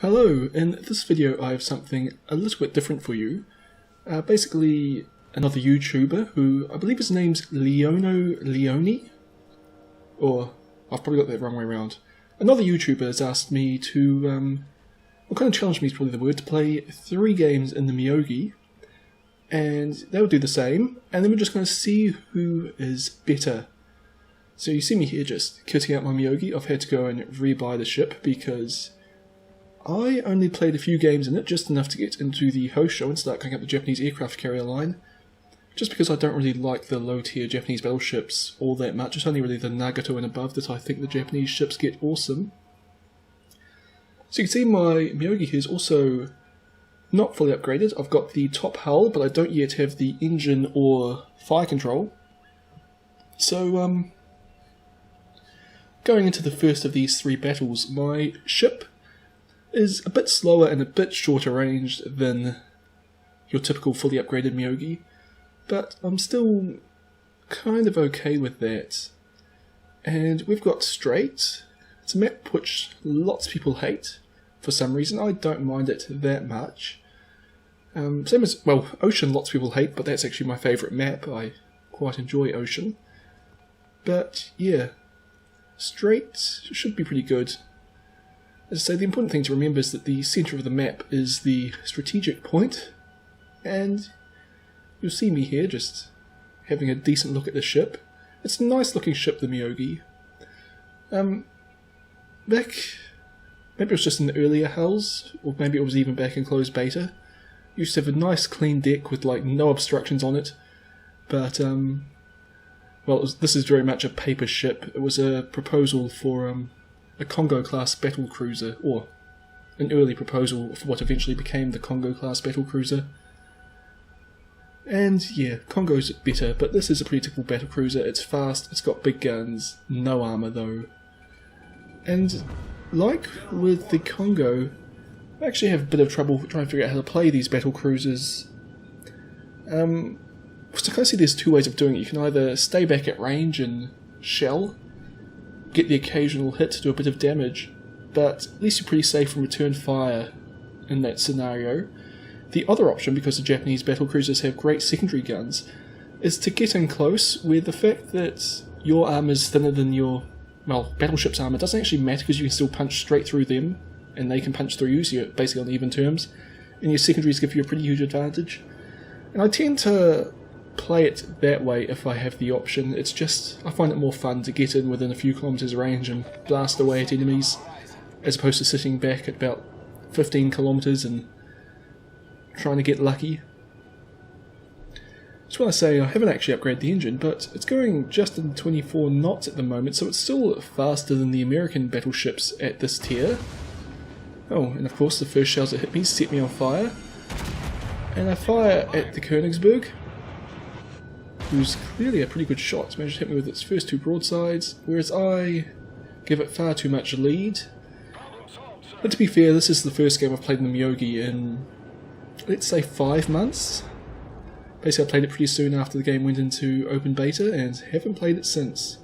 Hello, in this video I have something a little bit different for you. Basically another YouTuber who I believe his name's Liono Liony, or I've probably got that the wrong way around. Another YouTuber has asked me to, well, kind of challenged me is probably the word, to play 3 games in the Myogi, and they'll do the same, and then we're just going to see who is better. So you see me here just kitting out my Myogi. I've had to go and rebuy the ship because I only played a few games in it, just enough to get into the host show and start going up the Japanese aircraft carrier line. Just because I don't really like the low-tier Japanese battleships all that much. It's only really the Nagato and above that I think the Japanese ships get awesome. So you can see my Myogi here is also not fully upgraded. I've got the top hull, but I don't yet have the engine or fire control. So, going into the first of these 3 battles, my ship is a bit slower and a bit shorter range than your typical fully upgraded Myogi, but I'm still kind of okay with that. And we've got Strait. It's a map which lots of people hate for some reason. I don't mind it that much. Same as, well, Ocean lots of people hate, but that's actually my favourite map. I quite enjoy Ocean. But yeah, Strait should be pretty good. As I say, the important thing to remember is that the centre of the map is the strategic point, and you'll see me here just having a decent look at the ship. It's a nice looking ship, the Myogi. Back, maybe it was just in the earlier hulls, or maybe it was even back in closed beta, used to have a nice clean deck with like no obstructions on it, but well, this is very much a paper ship. It was a proposal for a Congo-class battle cruiser, or an early proposal for what eventually became the Congo-class battle cruiser. And yeah, Congo's better, but this is a pretty typical battle cruiser. It's fast, it's got big guns, no armour though. And like with the Congo, I actually have a bit of trouble trying to figure out how to play these battle cruisers. So I kind of see there's 2 ways of doing it. You can either stay back at range and shell, get the occasional hit to do a bit of damage, but at least you're pretty safe from return fire in that scenario. The other option, because the Japanese battle cruisers have great secondary guns, is to get in close, where the fact that your armour is thinner than your, well, battleship's armour doesn't actually matter because you can still punch straight through them, and they can punch through you, so you're basically on even terms, and your secondaries give you a pretty huge advantage. And I tend to play it that way if I have the option. It's just, I find it more fun to get in within a few kilometres range and blast away at enemies, as opposed to sitting back at about 15 kilometres and trying to get lucky. Just want to say I haven't actually upgraded the engine, but it's going just in 24 knots at the moment, so it's still faster than the American battleships at this tier. Oh, and of course the first shells that hit me set me on fire. And I fire at the Königsberg, who's clearly a pretty good shot. It's managed to hit me with its first 2 broadsides, whereas I give it far too much lead. But to be fair, this is the first game I've played in the Myogi in, let's say, 5 months. Basically I played it pretty soon after the game went into open beta, and haven't played it since.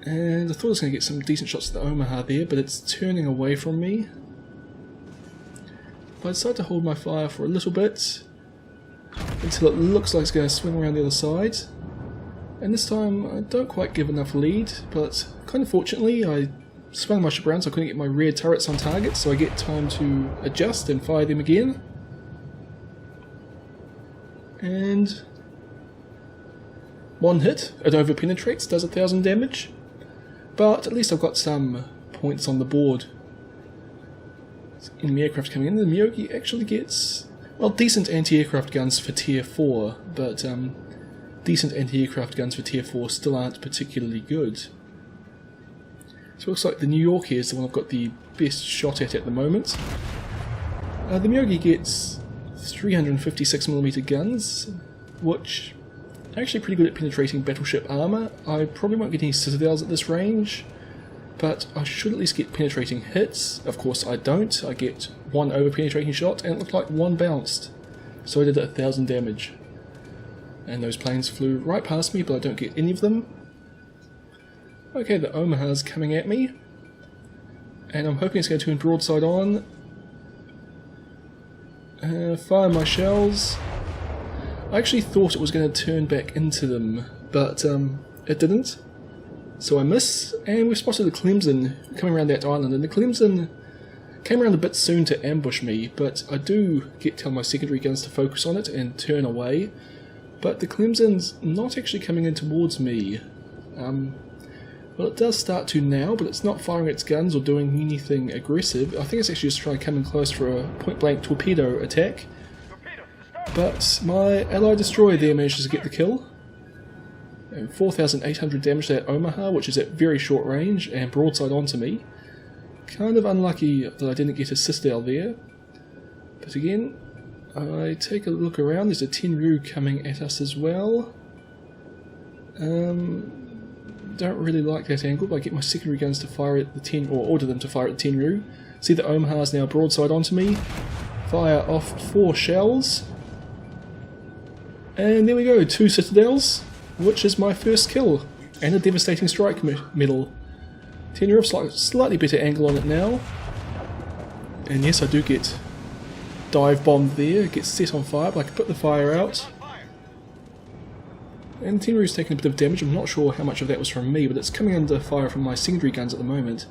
And I thought I was going to get some decent shots at the Omaha there, but it's turning away from me. But I decided to hold my fire for a little bit, until it looks like it's going to swing around the other side. And this time I don't quite give enough lead, but kind of fortunately I swung my ship around so I couldn't get my rear turrets on target, so I get time to adjust and fire them again. And 1 hit, it over penetrates, does 1,000 damage, but at least I've got some points on the board. Enemy aircraft coming in. The Myogi actually gets, well, decent anti-aircraft guns for tier 4, but decent anti-aircraft guns for tier 4 still aren't particularly good. So it looks like the New York here is the one I've got the best shot at the moment. The Myogi gets 356mm guns, which are actually pretty good at penetrating battleship armour. I probably won't get any citadels at this range, but I should at least get penetrating hits. Of course I don't. I get 1 over penetrating shot, and it looked like 1 bounced. So I did 1,000 damage. And those planes flew right past me, but I don't get any of them. Okay, the Omaha's coming at me. And I'm hoping it's going to turn broadside on. Fire my shells. I actually thought it was going to turn back into them, but it didn't. So I miss, and we spotted the Clemson coming around that island, and the Clemson came around a bit soon to ambush me, but I do tell my secondary guns to focus on it and turn away. But the Clemson's not actually coming in towards me. Well, it does start to now, but it's not firing its guns or doing anything aggressive. I think it's actually just trying to come in close for a point-blank torpedo attack. But my allied destroyer there manages to get the kill. And 4,800 damage to that Omaha, which is at very short range, and broadside onto me. Kind of unlucky that I didn't get a Citadel there. But again, I take a look around. There's a Tenryu coming at us as well. Don't really like that angle, but I get my secondary guns to fire at the order them to fire at the Tenryu. See the Omaha's now broadside onto me. Fire off 4 shells. And there we go, 2 Citadels, which is my first kill. And a devastating strike medal. Tenryu, slightly better angle on it now. And yes, I do get dive bombed there, it gets set on fire, but I can put the fire out. And Tenryu's taking a bit of damage. I'm not sure how much of that was from me, but it's coming under fire from my secondary guns at the moment.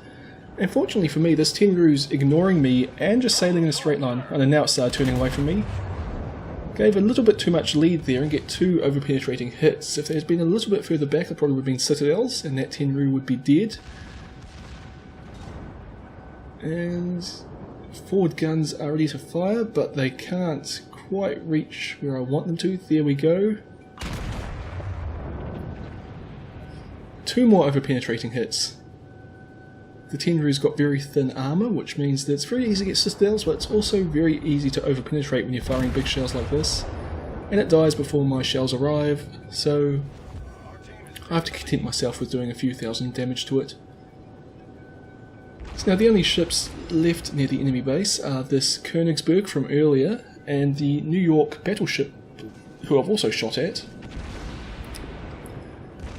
And fortunately for me, this Tenryu's ignoring me and just sailing in a straight line, and now it started turning away from me. Gave a little bit too much lead there and get 2 over-penetrating hits. If they had been a little bit further back, it probably would have been Citadels, and that Tenryu would be dead. And forward guns are ready to fire, but they can't quite reach where I want them to. There we go. 2 more over-penetrating hits. The Tenryu's got very thin armour, which means that it's very easy to get Citadels, but it's also very easy to over-penetrate when you're firing big shells like this. And it dies before my shells arrive, so I have to content myself with doing a few thousand damage to it. So now the only ships left near the enemy base are this Königsberg from earlier, and the New York battleship, who I've also shot at.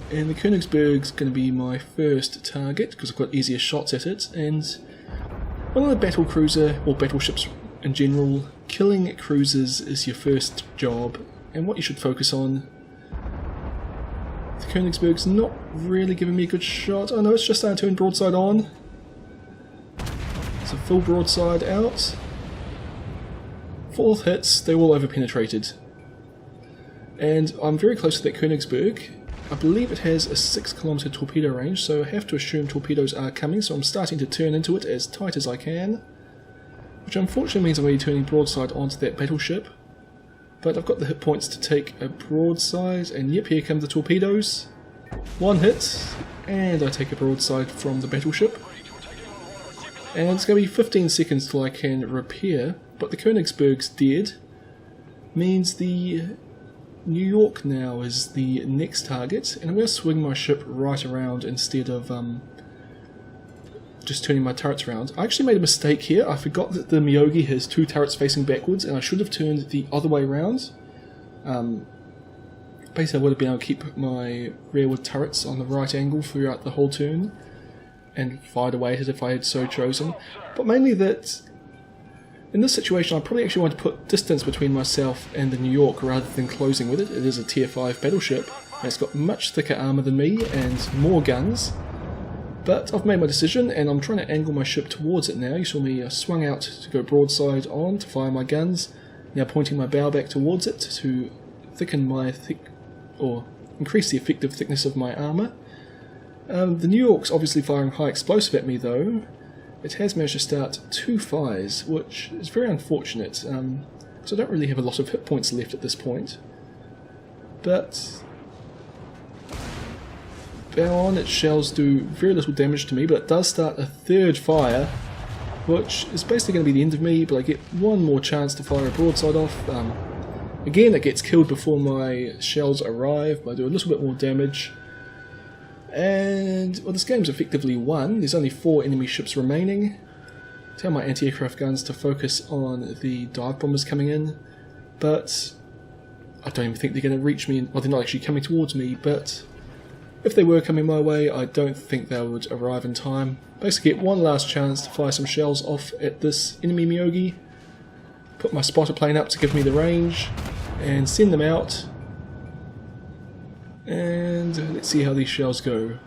And the Königsberg's going to be my first target because I've got easier shots at it. And one of the battle cruiser, or battleships in general, killing cruisers is your first job and what you should focus on. The Königsberg's not really giving me a good shot. Oh no, it's just starting to turn broadside on. So full broadside out. 4th hits, they're all over-penetrated. And I'm very close to that Königsberg. I believe it has a 6-kilometer torpedo range, so I have to assume torpedoes are coming, so I'm starting to turn into it as tight as I can. Which unfortunately means I'm already turning broadside onto that battleship. But I've got the hit points to take a broadside, and yep, here come the torpedoes. 1 hit, and I take a broadside from the battleship. And it's going to be 15 seconds till I can repair, but the Königsberg's dead. Means the New York now is the next target, and I'm going to swing my ship right around instead of just turning my turrets around. I actually made a mistake here. I forgot that the Myogi has 2 turrets facing backwards, and I should have turned the other way around. Basically I would have been able to keep my rearward turrets on the right angle throughout the whole turn, and fired away at it if I had so chosen. But mainly that in this situation I probably actually want to put distance between myself and the New York rather than closing with it. It is a tier 5 battleship, and it's got much thicker armour than me and more guns. But I've made my decision and I'm trying to angle my ship towards it now. You saw me swung out to go broadside on to fire my guns, now pointing my bow back towards it to thicken my increase the effective thickness of my armour. The New York's obviously firing high explosive at me though. It has managed to start 2 fires, which is very unfortunate, because I don't really have a lot of hit points left at this point. But bow on, its shells do very little damage to me, but it does start a 3rd fire, which is basically going to be the end of me, but I get 1 more chance to fire a broadside off. Again, it gets killed before my shells arrive, but I do a little bit more damage. And, well, this game's effectively won. There's only 4 enemy ships remaining. Tell my anti-aircraft guns to focus on the dive bombers coming in, but I don't even think they're going to reach me. Well, they're not actually coming towards me, but If they were coming my way, I don't think they would arrive in time. Basically get one last chance to fire some shells off at this enemy Myogi, put my spotter plane up to give me the range, and send them out. And let's see how these shells go.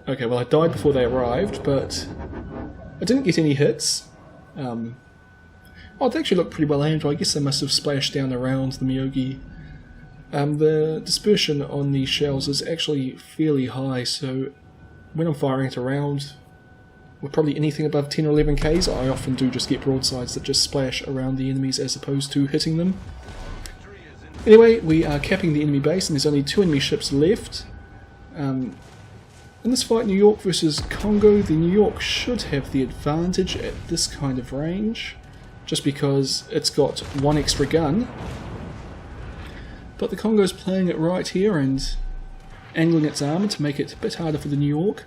Okay, well I died before they arrived, but I didn't get any hits. Oh, they actually look pretty well aimed. I guess they must have splashed down around the Myogi. The dispersion on these shells is actually fairly high, so when I'm firing it around, with probably anything above 10 or 11 Ks, I often do just get broadsides that just splash around the enemies as opposed to hitting them. Anyway, we are capping the enemy base and there's only 2 enemy ships left. In this fight, New York versus Congo, the New York should have the advantage at this kind of range, just because it's got 1 extra gun. But the Congo's playing it right here and angling its armour to make it a bit harder for the New York.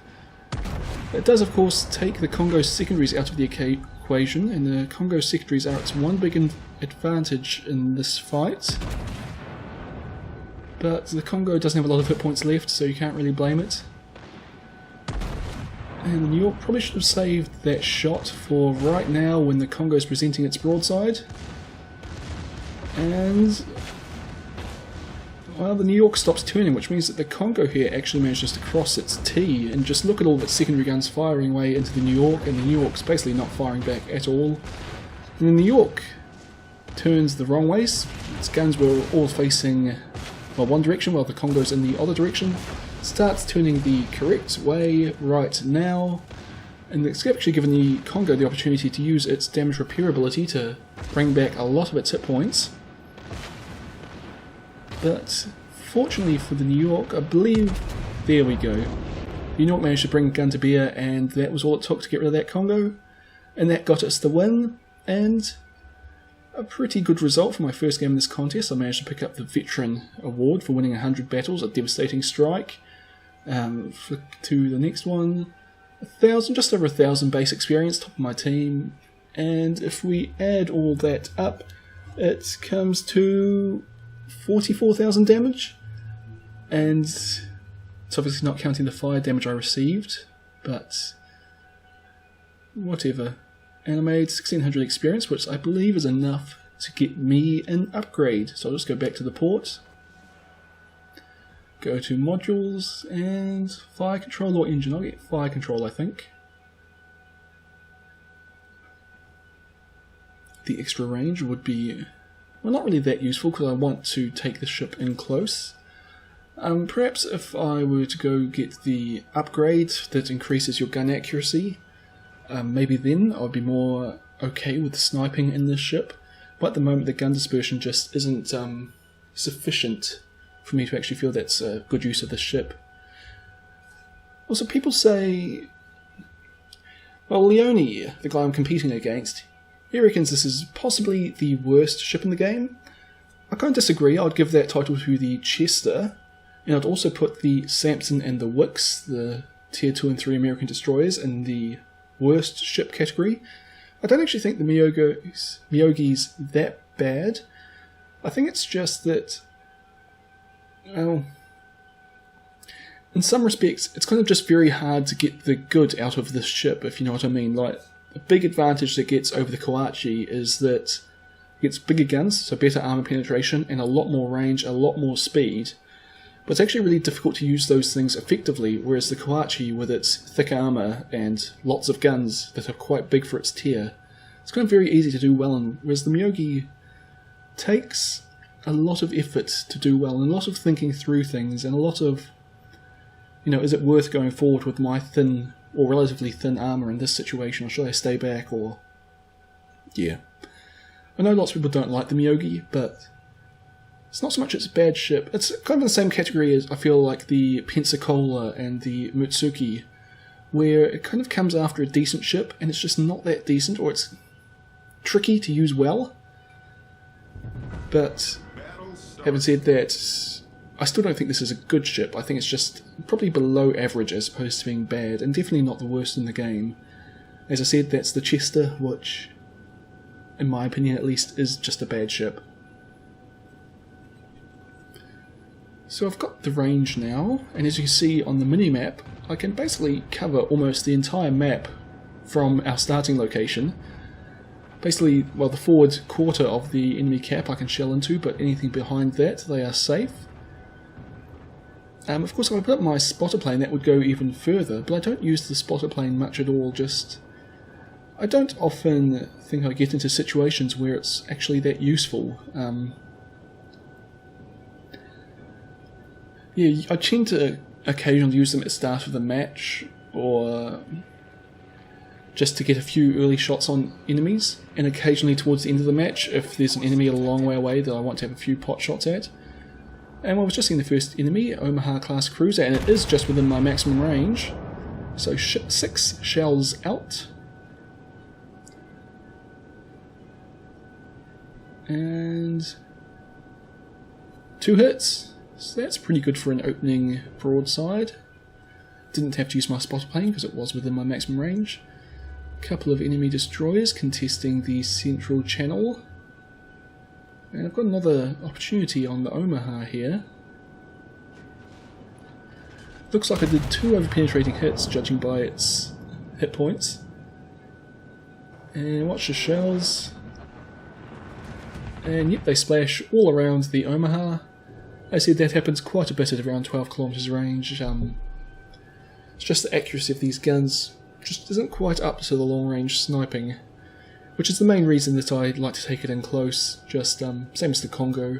It does of course take the Congo's secondaries out of the equation, and the Congo's secondaries are its one big advantage in this fight. But the Congo doesn't have a lot of hit points left, so you can't really blame it. And the New York probably should have saved that shot for right now when the Congo is presenting its broadside. And well, the New York stops turning, which means that the Congo here actually manages to cross its T, and just look at all of its secondary guns firing away into the New York, and the New York's basically not firing back at all. And the New York turns the wrong way. Its guns were all facing one direction while the Congo's in the other direction. Starts turning the correct way right now, and it's actually given the Congo the opportunity to use its damage repair ability to bring back a lot of its hit points. But fortunately for the New York, I believe, there we go. The New York managed to bring a gun to bear, and that was all it took to get rid of that Congo. And that got us the win, and a pretty good result for my first game in this contest. I managed to pick up the Veteran Award for winning 100 battles, a devastating strike. Flick to the next one. 1,000, just over 1,000 base experience, top of my team. And if we add all that up, it comes to 44,000 damage, and it's obviously not counting the fire damage I received, but whatever. And I made 1,600 experience, which I believe is enough to get me an upgrade. So I'll just go back to the port, go to modules, and fire control or engine. I'll get fire control, I think. The extra range would be, well, not really that useful because I want to take the ship in close. Perhaps if I were to go get the upgrade that increases your gun accuracy, maybe then I would be more okay with sniping in this ship. But at the moment the gun dispersion just isn't sufficient for me to actually feel that's a good use of this ship. Also, people say, well, Liony, the guy I'm competing against, he reckons this is possibly the worst ship in the game. I can't disagree. I'd give that title to the Chester, and I'd also put the Samson and the Wicks, the Tier 2 and 3 American destroyers, in the worst ship category. I don't actually think the Myogi's that bad. I think it's just that, well, in some respects, it's kind of just very hard to get the good out of this ship, if you know what I mean. Like, the big advantage that it gets over the Kawachi is that it gets bigger guns, so better armor penetration, and a lot more range, a lot more speed. But it's actually really difficult to use those things effectively, whereas the Kawachi, with its thick armor and lots of guns that are quite big for its tier, it's kind of very easy to do well in, whereas the Myogi takes a lot of effort to do well, and a lot of thinking through things, and a lot of, is it worth going forward with my thin or relatively thin armour in this situation, or should I stay back, or... Yeah. I know lots of people don't like the Myogi, but it's not so much it's a bad ship. It's kind of in the same category as, I feel, like the Pensacola and the Mutsuki, where it kind of comes after a decent ship, and it's just not that decent, or it's tricky to use well. But, having said that, I still don't think this is a good ship. I think it's just probably below average as opposed to being bad, and definitely not the worst in the game. As I said, that's the Chester, which, in my opinion at least, is just a bad ship. So I've got the range now, and as you can see on the mini-map, I can basically cover almost the entire map from our starting location. Basically, well, the forward quarter of the enemy cap I can shell into, but anything behind that, they are safe. Of course, if I put up my spotter plane, that would go even further, but I don't use the spotter plane much at all, I don't often think I get into situations where it's actually that useful. Yeah, I tend to occasionally use them at the start of the match, or just to get a few early shots on enemies, and occasionally towards the end of the match if there's an enemy a long way away that I want to have a few pot shots at. And I was just seeing the first enemy, Omaha class cruiser, and it is just within my maximum range. So 6 shells out. And 2 hits. So that's pretty good for an opening broadside. Didn't have to use my spotter plane because it was within my maximum range. A couple of enemy destroyers contesting the central channel. And I've got another opportunity on the Omaha here. Looks like I did 2 over-penetrating hits, judging by its hit points. And watch the shells. And yep, they splash all around the Omaha. I said that happens quite a bit at around 12 kilometers range. It's just the accuracy of these guns just isn't quite up to the long-range sniping, which is the main reason that I like to take it in close. Just same as the Congo.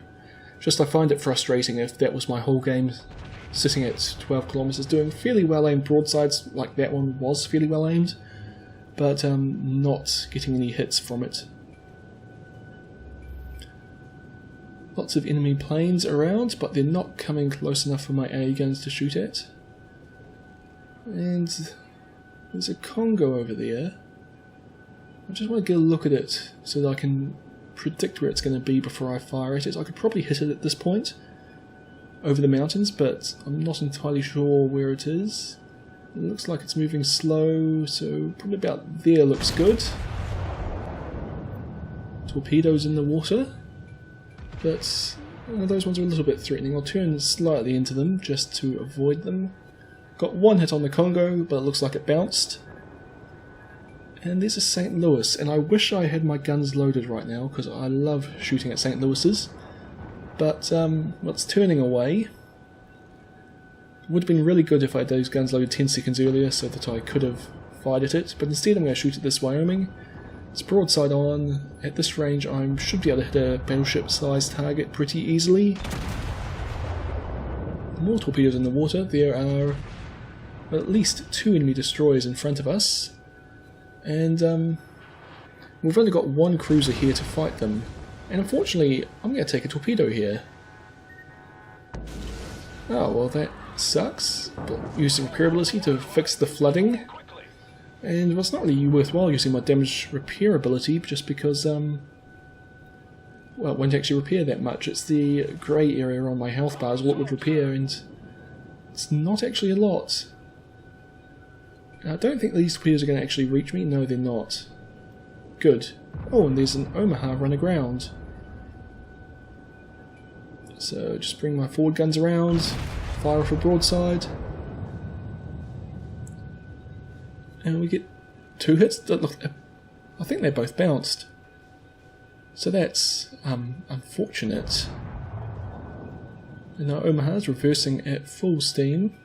Just I find it frustrating if that was my whole game, sitting at 12 kilometers, doing fairly well-aimed broadsides like that one was fairly well-aimed, but not getting any hits from it. Lots of enemy planes around, but they're not coming close enough for my AA guns to shoot at. And there's a Congo over there. I just want to get a look at it so that I can predict where it's going to be before I fire at it. I could probably hit it at this point over the mountains, but I'm not entirely sure where it is. It looks like it's moving slow, so probably about there looks good. Torpedoes in the water. But those ones are a little bit threatening. I'll turn slightly into them just to avoid them. Got 1 hit on the Congo, but it looks like it bounced. And there's a St. Louis, and I wish I had my guns loaded right now, because I love shooting at St. Louis's. But, well, it's turning away. It would have been really good if I had those guns loaded 10 seconds earlier, so that I could have fired at it. But instead I'm going to shoot at this Wyoming. It's broadside on. At this range I should be able to hit a battleship-sized target pretty easily. More torpedoes in the water. There are at least 2 enemy destroyers in front of us. And we've only got 1 cruiser here to fight them. And unfortunately, I'm going to take a torpedo here. Oh, well that sucks. But use the repairability to fix the flooding. And well, it's not really worthwhile using my damage repair ability, just because, well, it won't actually repair that much. It's the grey area on my health bar is what would repair, and it's not actually a lot. I don't think these torpedoes are going to actually reach me. No, they're not. Good. Oh, and there's an Omaha run aground. So just bring my forward guns around, fire off a broadside. And we get 2 hits. Look, I think they both bounced. So that's unfortunate. And now Omaha's reversing at full steam.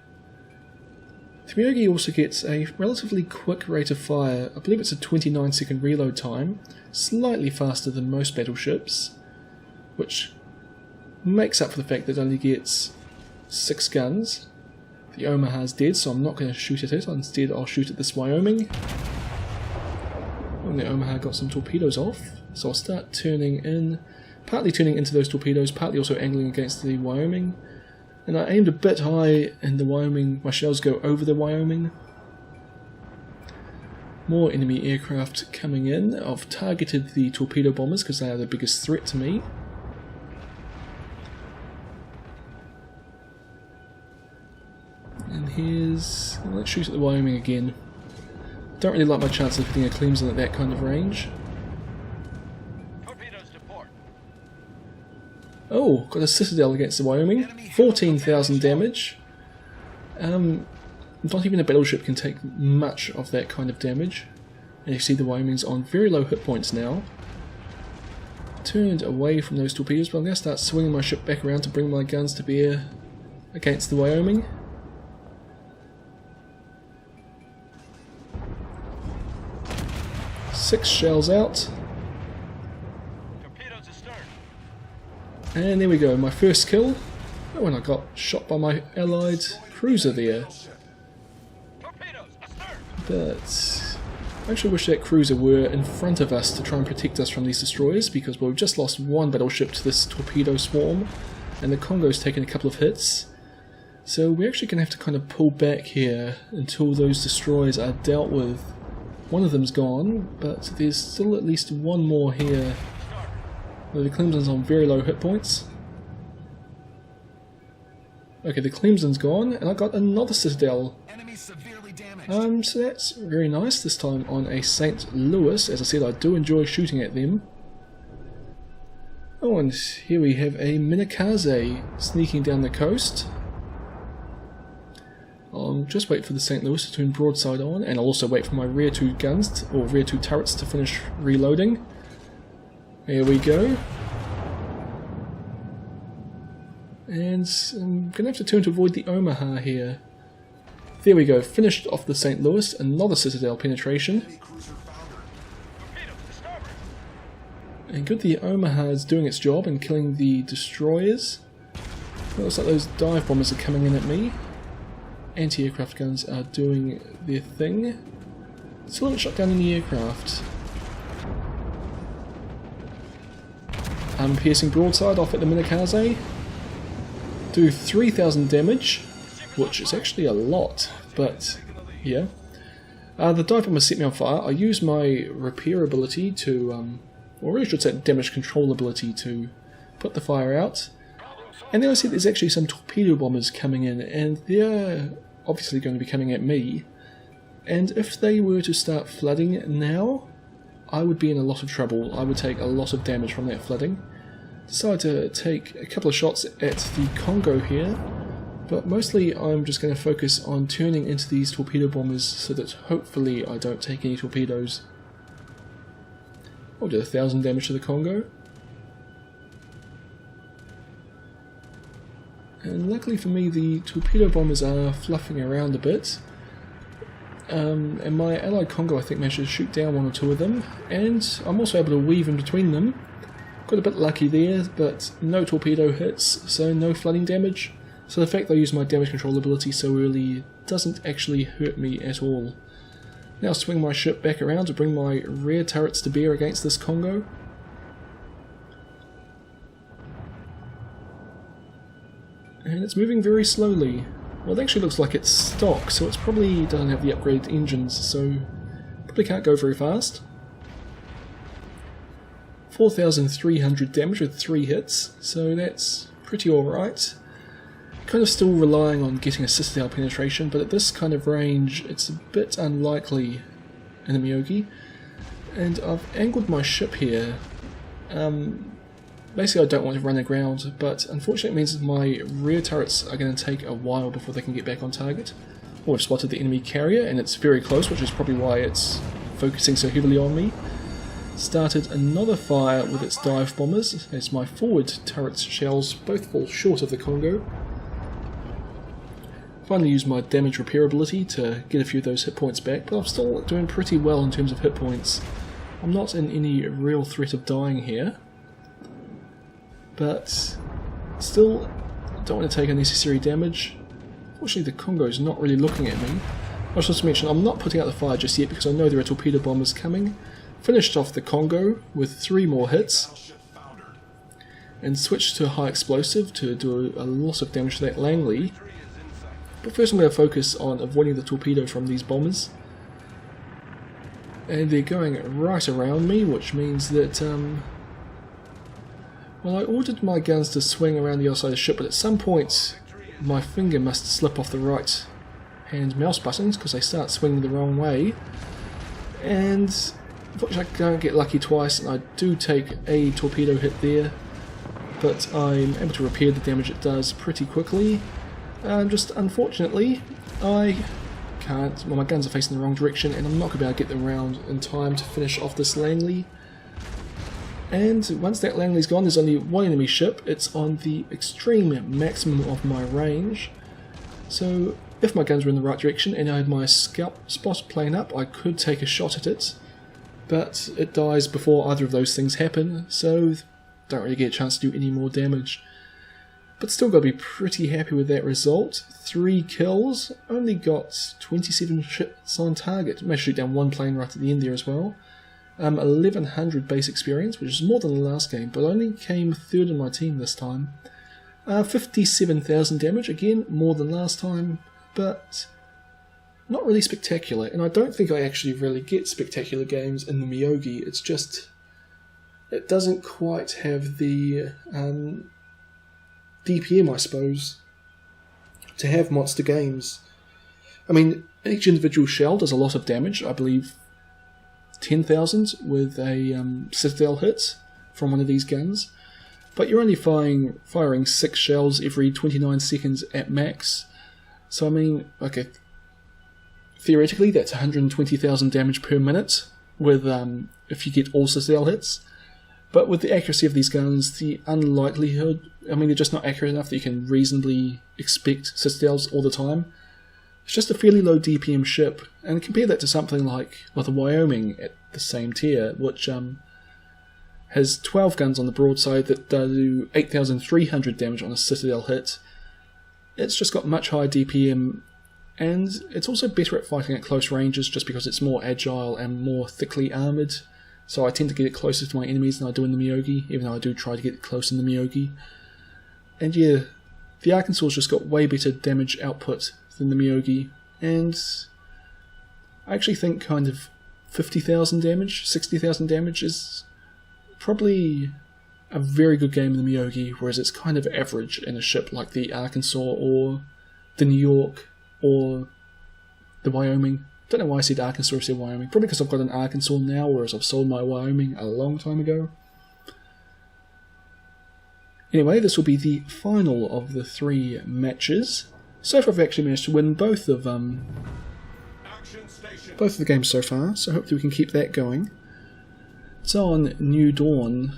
The Myogi also gets a relatively quick rate of fire. I believe it's a 29-second reload time, slightly faster than most battleships, which makes up for the fact that it only gets 6 guns. The Omaha's dead, so I'm not going to shoot at it. Instead, I'll shoot at this Wyoming. And the Omaha got some torpedoes off, so I'll start turning in, partly turning into those torpedoes, partly also angling against the Wyoming. And I aimed a bit high, and the Wyoming, my shells go over the Wyoming. More enemy aircraft coming in. I've targeted the torpedo bombers because they are the biggest threat to me. And here's... let's shoot at the Wyoming again. Don't really like my chance of hitting a Clemson at that kind of range. Torpedoes to port. Oh, got a citadel against the Wyoming. 14,000 damage. Not even a battleship can take much of that kind of damage. And you see the Wyoming's on very low hit points now. Turned away from those torpedoes, but I'm going to start swinging my ship back around to bring my guns to bear against the Wyoming. Six shells out. And there we go, my first kill. Oh, and I got shot by my allied cruiser there. But I actually wish that cruiser were in front of us to try and protect us from these destroyers, because we've just lost one battleship to this torpedo swarm, and the Congo's taken a couple of hits. So we're actually going to have to kind of pull back here until those destroyers are dealt with. One of them's gone, but there's still at least one more here. The Clemson's on very low hit points. Okay, the Clemson's gone, and I got another citadel. So that's very nice, this time on a St. Louis. As I said, I do enjoy shooting at them. Oh, and here we have a Minakaze sneaking down the coast. I'll just wait for the St. Louis to turn broadside on, and I'll also wait for my rear two guns, or rear two turrets, to finish reloading. There we go. And I'm going to have to turn to avoid the Omaha here. There we go, finished off the St. Louis, another citadel penetration. And good, the Omaha is doing its job and killing the destroyers. It looks like those dive bombers are coming in at me. Anti-aircraft guns are doing their thing. Still haven't shot down any aircraft. I'm piercing broadside off at the Minakaze. Do 3,000 damage, which is actually a lot, but yeah. The dive bomber set me on fire. I use my repair ability to, or really should say damage control ability, to put the fire out. And then I see there's actually some torpedo bombers coming in, and they're obviously going to be coming at me. And if they were to start flooding now, I would be in a lot of trouble. I would take a lot of damage from that flooding. Decided to take a couple of shots at the Congo here, but mostly I'm just going to focus on turning into these torpedo bombers so that hopefully I don't take any torpedoes. I'll do 1,000 damage to the Congo. And luckily for me, the torpedo bombers are fluffing around a bit. And my allied Congo, I think, managed to shoot down one or two of them, and I'm also able to weave in between them. Got a bit lucky there, but no torpedo hits, so no flooding damage. So the fact that I use my damage control ability so early doesn't actually hurt me at all. Now swing my ship back around to bring my rear turrets to bear against this Congo. And it's moving very slowly. Well, it actually looks like it's stock, so it probably doesn't have the upgraded engines, so probably can't go very fast. 4,300 damage with 3 hits, so that's pretty alright. Kind of still relying on getting a citadel penetration, but at this kind of range it's a bit unlikely in a Myogi. And I've angled my ship here. Basically I don't want to run aground, but unfortunately it means my rear turrets are going to take a while before they can get back on target. Oh, I've spotted the enemy carrier, and it's very close, which is probably why it's focusing so heavily on me. Started another fire with its dive bombers, as my forward turret's shells both fall short of the Congo. Finally used my damage repair ability to get a few of those hit points back, but I'm still doing pretty well in terms of hit points. I'm not in any real threat of dying here, but still don't want to take unnecessary damage. Fortunately the Congo's not really looking at me. I should also mention I'm not putting out the fire just yet because I know there are torpedo bombers coming. Finished off the Congo with 3 more hits, and switched to high explosive to do a lot of damage to that Langley. But first I'm going to focus on avoiding the torpedo from these bombers. And they're going right around me, which means that, well, I ordered my guns to swing around the other side of the ship, but at some point my finger must slip off the right hand mouse buttons because they start swinging the wrong way. And unfortunately I don't get lucky twice, and I do take a torpedo hit there. but I'm able to repair the damage it does pretty quickly. Just unfortunately, I can't. Well, my guns are facing the wrong direction, and I'm not going to be able to get them around in time to finish off this Langley. And once that Langley's gone, there's only one enemy ship. It's on the extreme maximum of my range. So if my guns were in the right direction and I had my scout spot plane up, I could take a shot at it. But it dies before either of those things happen, so don't really get a chance to do any more damage. But still got to be pretty happy with that result. 3 kills, only got 27 ships on target. Managed to shoot down one plane right at the end there as well. 1100 base experience, which is more than the last game, but only came third in my team this time. 57,000 damage, again, more than last time, but not really spectacular. And I don't think I actually really get spectacular games in the Myogi. It's just, it doesn't quite have the DPM, I suppose, to have monster games. I mean, each individual shell does a lot of damage. I believe 10,000 with a Citadel hit from one of these guns, but you're only firing 6 shells every 29 seconds at max. So I mean, okay, theoretically that's 120,000 damage per minute with if you get all Citadel hits. But with the accuracy of these guns, the unlikelihood, I mean, they're just not accurate enough that you can reasonably expect Citadels all the time. It's just a fairly low DPM ship, and compare that to something like the Wyoming at the same tier, which has 12 guns on the broadside that do 8,300 damage on a Citadel hit. It's just got much higher DPM, and it's also better at fighting at close ranges just because it's more agile and more thickly armoured. So I tend to get it closer to my enemies than I do in the Myogi, even though I do try to get close in the Myogi. And yeah, the Arkansas's just got way better damage output than the Myogi, and I actually think kind of 50,000 damage, 60,000 damage is probably a very good game in the Myogi, whereas it's kind of average in a ship like the Arkansas or the New York or the Wyoming. Don't know why I said Arkansas or said Wyoming. Probably because I've got an Arkansas now, whereas I've sold my Wyoming a long time ago. Anyway, this will be the final of the 3 matches. So far I've actually managed to win both of the games so far, so hopefully we can keep that going. It's on New Dawn,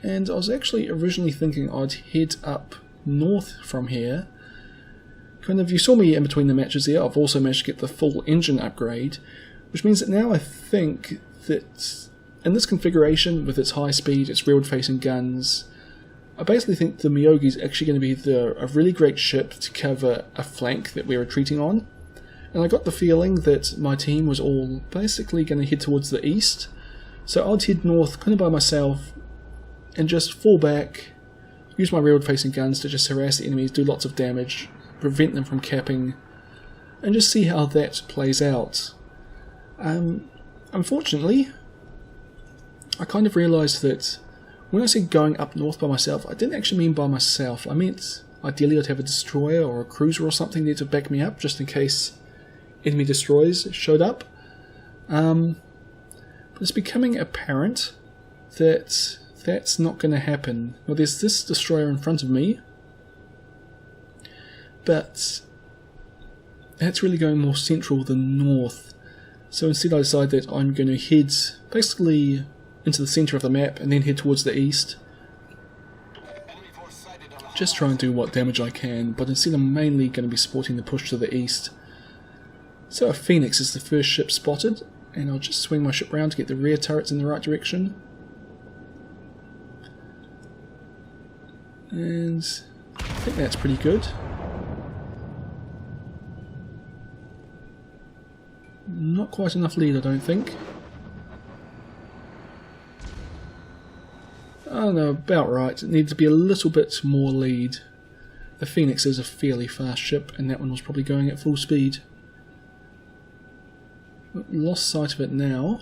and I was actually originally thinking I'd head up north from here. Kind of, you saw me in between the matches there. I've also managed to get the full engine upgrade, which means that now I think that in this configuration, with its high speed, its rearward facing guns, I basically think the Myogi is actually going to be a really great ship to cover a flank that we're retreating on. And I got the feeling that my team was all basically going to head towards the east, so I'd head north kind of by myself and just fall back, use my rearward facing guns to just harass the enemies, do lots of damage, prevent them from capping, and just see how that plays out. Unfortunately, I kind of realised that when I said going up north by myself, I didn't actually mean by myself. I meant ideally I'd have a destroyer or a cruiser or something there to back me up, just in case enemy destroyers showed up. But it's becoming apparent that that's not going to happen. Well, there's this destroyer in front of me, but that's really going more central than north. So instead I decided that I'm going to head basically into the centre of the map and then head towards the east. Just try and do what damage I can, but instead I'm mainly going to be supporting the push to the east. So a Phoenix is the first ship spotted, and I'll just swing my ship round to get the rear turrets in the right direction. And I think that's pretty good. Not quite enough lead, I don't think. Oh no, about right. It needs to be a little bit more lead. The Phoenix is a fairly fast ship, and that one was probably going at full speed. Lost sight of it now.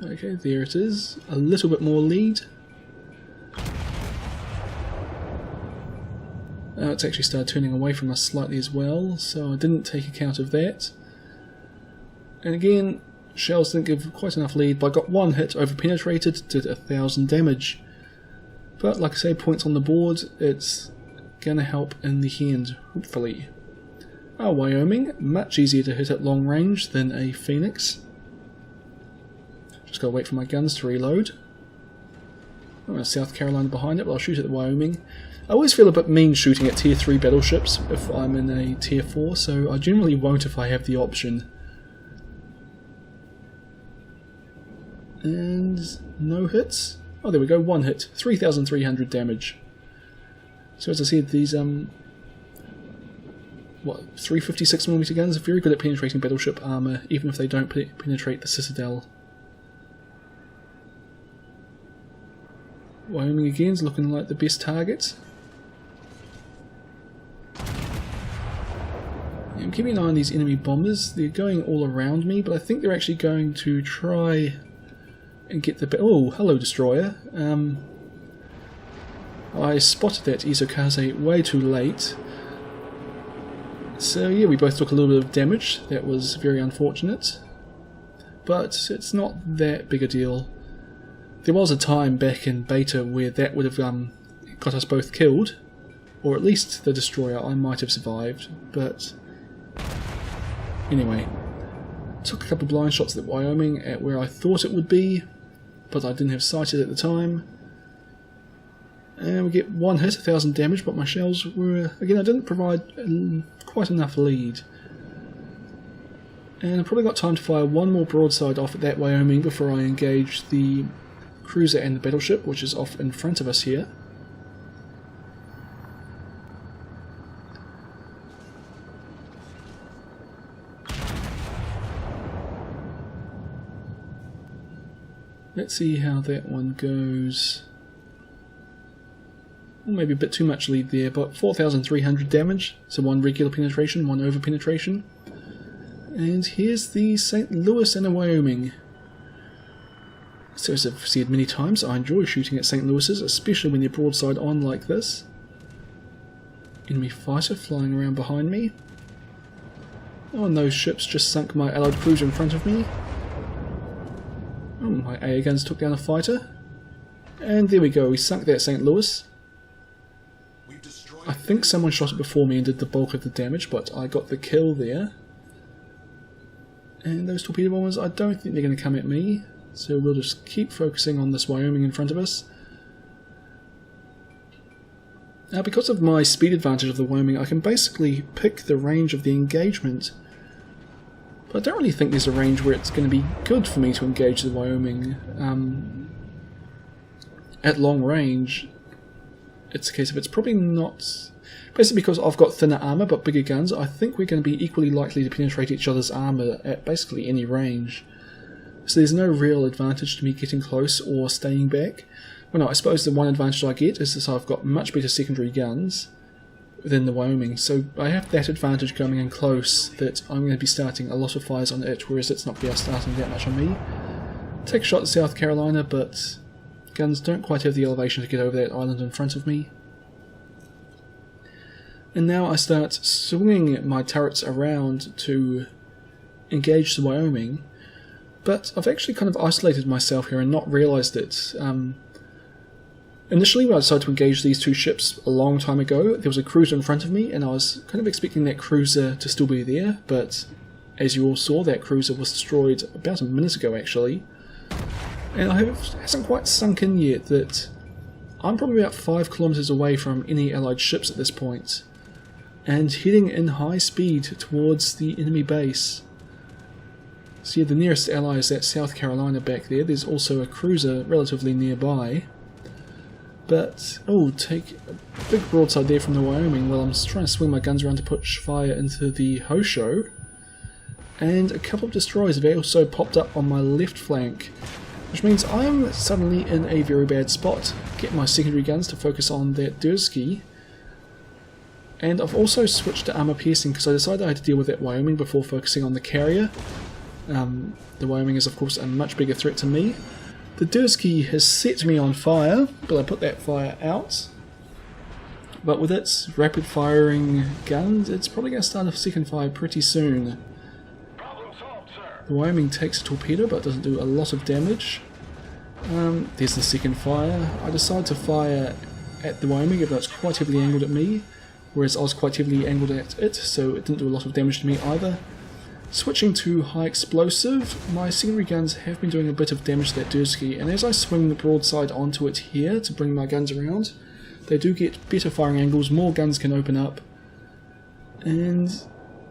Okay, there it is. A little bit more lead. It's actually started turning away from us slightly as well, so I didn't take account of that. And again, Shells didn't give quite enough lead, but I got one hit, over penetrated, did 1,000 damage. But like I say, points on the board, it's gonna help in the end, hopefully. Wyoming, much easier to hit at long range than a Phoenix. Just gotta wait for my guns to reload. South Carolina behind it, but I'll shoot at the Wyoming. I always feel a bit mean shooting at tier 3 battleships if I'm in a tier 4, so I generally won't if I have the option. And no hits. Oh, there we go, one hit. 3,300 damage. So as I said, these 356mm guns are very good at penetrating battleship armour, even if they don't penetrate the Citadel. Wyoming again is looking like the best target. I'm keeping an eye on these enemy bombers. They're going all around me, but I think they're actually going to try and get the... Oh, hello destroyer. I spotted that Isokaze way too late. So yeah, we both took a little bit of damage. That was very unfortunate. But it's not that big a deal. There was a time back in beta where that would have got us both killed. Or at least the destroyer. I might have survived, but... Anyway. Took a couple of blind shots at Wyoming at where I thought it would be, but I didn't have sighted at the time. And we get one hit, 1,000 damage, but my shells were... Again, I didn't provide quite enough lead. And I've probably got time to fire one more broadside off at that Wyoming before I engage the cruiser and the battleship, which is off in front of us here. Let's see how that one goes. Well, maybe a bit too much lead there, but 4,300 damage, so one regular penetration, one over penetration. And here's the St. Louis and a Wyoming. So as I've said many times, I enjoy shooting at St. Louis's, especially when they're broadside on like this. Enemy fighter flying around behind me. Oh, and those ships just sunk my allied cruiser in front of me. Oh, my AA guns took down a fighter. And there we go, we sunk that St. Louis. I think someone shot it before me and did the bulk of the damage, but I got the kill there. And those torpedo bombers, I don't think they're going to come at me, so we'll just keep focusing on this Wyoming in front of us. Now, because of my speed advantage of the Wyoming, I can basically pick the range of the engagement. But I don't really think there's a range where it's going to be good for me to engage the Wyoming. At long range, it's a case of it's probably not... Basically because I've got thinner armour but bigger guns, I think we're going to be equally likely to penetrate each other's armour at basically any range. So there's no real advantage to me getting close or staying back. Well, no, I suppose the one advantage I get is that I've got much better secondary guns than the Wyoming, so I have that advantage coming in close that I'm going to be starting a lot of fires on it, whereas it's not going to be starting that much on me. Take a shot at South Carolina, but guns don't quite have the elevation to get over that island in front of me. And now I start swinging my turrets around to engage the Wyoming, but I've actually kind of isolated myself here and not realised it. Initially when I decided to engage these two ships a long time ago, there was a cruiser in front of me and I was kind of expecting that cruiser to still be there, but as you all saw, that cruiser was destroyed about a minute ago actually. And it hasn't quite sunk in yet that I'm probably about 5 kilometers away from any allied ships at this point, and heading in high speed towards the enemy base. So yeah, the nearest ally is that South Carolina back there. There's also a cruiser relatively nearby. But, oh, take a big broadside there from the Wyoming while I'm trying to swing my guns around to push fire into the Hosho. And a couple of destroyers have also popped up on my left flank, which means I'm suddenly in a very bad spot. Get my secondary guns to focus on that Dursky. And I've also switched to armor piercing because I decided I had to deal with that Wyoming before focusing on the carrier. The Wyoming is of course a much bigger threat to me. The Dursky has set me on fire, but I put that fire out. But with its rapid firing guns, it's probably going to start a second fire pretty soon. Problem solved, sir. The Wyoming takes a torpedo but doesn't do a lot of damage. There's the second fire. I decided to fire at the Wyoming even though it's quite heavily angled at me, whereas I was quite heavily angled at it, so it didn't do a lot of damage to me either. Switching to high explosive, my secondary guns have been doing a bit of damage to that Dursky, and as I swing the broadside onto it here to bring my guns around, they do get better firing angles, more guns can open up, and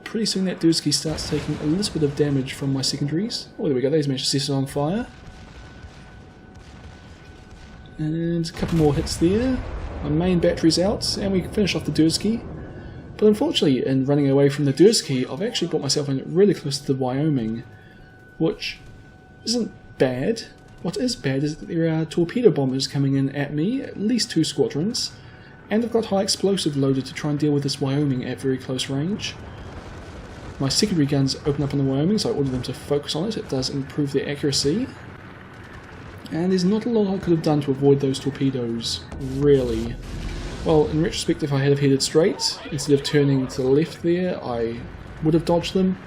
pretty soon that Dursky starts taking a little bit of damage from my secondaries. Oh, there we go, they've managed to set it on fire. And a couple more hits there. My main battery's out, and we can finish off the Dursky. But unfortunately, in running away from the Dursky, I've actually brought myself in really close to the Wyoming, which isn't bad. What is bad is that there are torpedo bombers coming in at me, at least 2 squadrons, and I've got high explosive loaded to try and deal with this Wyoming at very close range. My secondary guns open up on the Wyoming, so I order them to focus on it. It does improve their accuracy. And there's not a lot I could have done to avoid those torpedoes, really. Well, in retrospect, if I had headed straight, instead of turning to the left there, I would have dodged them.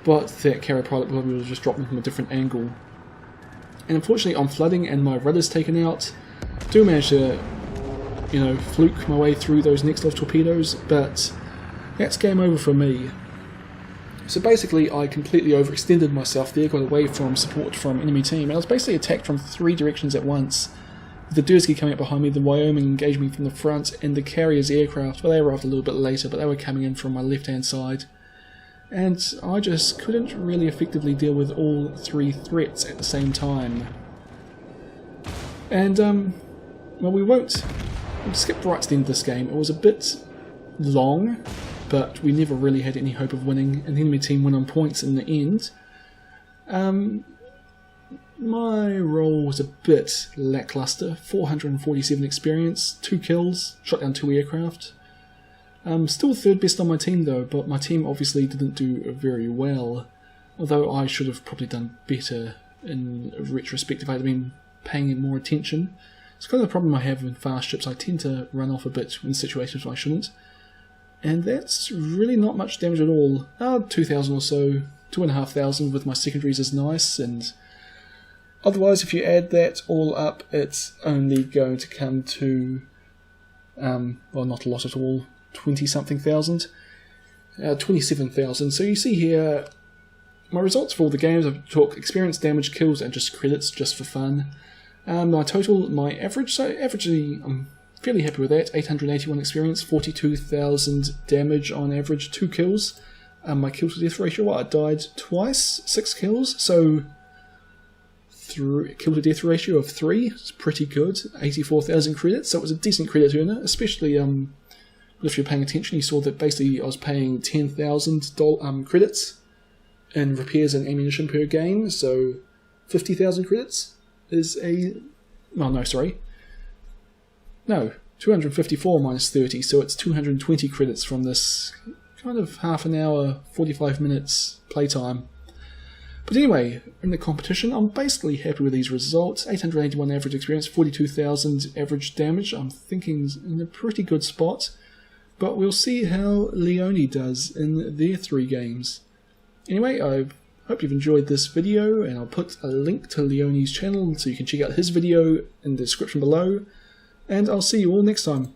But that carrier pilot probably would have just dropped them from a different angle. And unfortunately, I'm flooding and my rudder's taken out. I do manage to, fluke my way through those next off torpedoes, but that's game over for me. So basically, I completely overextended myself there, got away from support from enemy team, and I was basically attacked from 3 directions at once. The Dursky coming up behind me, the Wyoming engaged me from the front, and the carrier's aircraft, well, they arrived a little bit later, but they were coming in from my left-hand side. And I just couldn't really effectively deal with all 3 threats at the same time. And, well, we'll skip right to the end of this game. It was a bit long, but we never really had any hope of winning, and the enemy team won on points in the end. My role was a bit lackluster. 447 experience, 2 kills, shot down 2 aircraft. Still 3rd best on my team though, but my team obviously didn't do very well, although I should have probably done better in retrospect if I had been paying more attention. It's kind of the problem I have with fast ships. I tend to run off a bit in situations where I shouldn't. And that's really not much damage at all. 2,000 or so, 2,500 with my secondaries is nice, and otherwise if you add that all up, it's only going to come to, well, not a lot at all, 20-something thousand, 27,000. So you see here, my results for all the games, I've talked experience, damage, kills, and just credits, just for fun. My average, so averagely, I'm fairly happy with that. 881 experience, 42,000 damage on average, 2 kills. My kill to death ratio, I died twice, 6 kills, so kill to death ratio of 3, it's pretty good. 84,000 credits, so it was a decent credit earner, especially if you're paying attention. You saw that basically I was paying 10,000 credits in repairs and ammunition per game, so 50,000 credits is a... well, no, sorry. No, 254 minus 30, so it's 220 credits from this kind of half an hour, 45 minutes playtime. But anyway, in the competition, I'm basically happy with these results. 881 average experience, 42,000 average damage. I'm thinking in a pretty good spot. But we'll see how Liony does in their 3 games. Anyway, I hope you've enjoyed this video, and I'll put a link to Liony's channel so you can check out his video in the description below. And I'll see you all next time.